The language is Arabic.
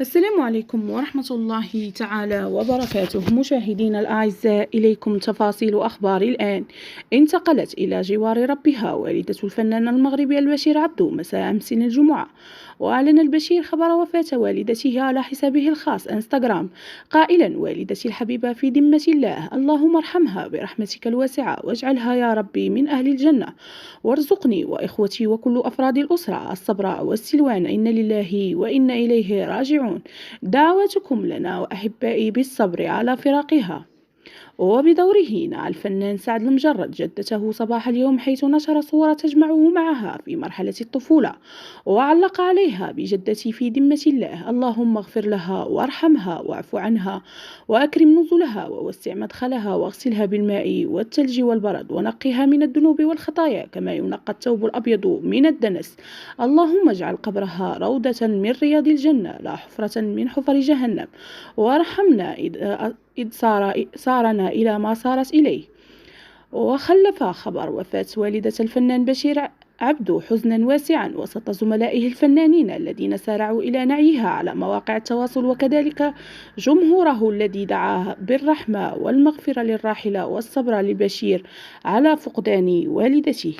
السلام عليكم ورحمة الله تعالى وبركاته. مشاهدينا الأعزاء، إليكم تفاصيل أخبار الآن. انتقلت إلى جوار ربها والدة الفنان المغربي البشير عبدو مساء أمس الجمعة، وأعلن البشير خبر وفاة والدته على حسابه الخاص انستغرام قائلا: والدتي الحبيبة في ذمة الله، اللهم ارحمها برحمتك الواسعة واجعلها يا ربي من أهل الجنة، وارزقني وإخوتي وكل أفراد الأسرة الصبر والسلوان، إن لله وإنا إليه راجعون. دعواتكم لنا وأحبائي بالصبر على فراقها. وبدوره نعى الفنان سعد المجرد جدته صباح اليوم، حيث نشر صورة تجمعه معها في مرحلة الطفولة، وعلق عليها: بجدتي في ذمة الله، اللهم اغفر لها وارحمها واعف عنها وأكرم نزلها ووسع مدخلها واغسلها بالماء والثلج والبرد ونقها من الذنوب والخطايا كما ينقى الثوب الأبيض من الدنس. اللهم اجعل قبرها روضة من رياض الجنة لا حفرة من حفر جهنم، وارحمنا إذ صارنا إلى ما صارت إليه. وخلف خبر وفاة والدة الفنان بشير عبدو حزنا واسعا وسط زملائه الفنانين الذين سارعوا إلى نعيها على مواقع التواصل، وكذلك جمهوره الذي دعا بالرحمة والمغفرة للراحلة والصبر لبشير على فقدان والدته.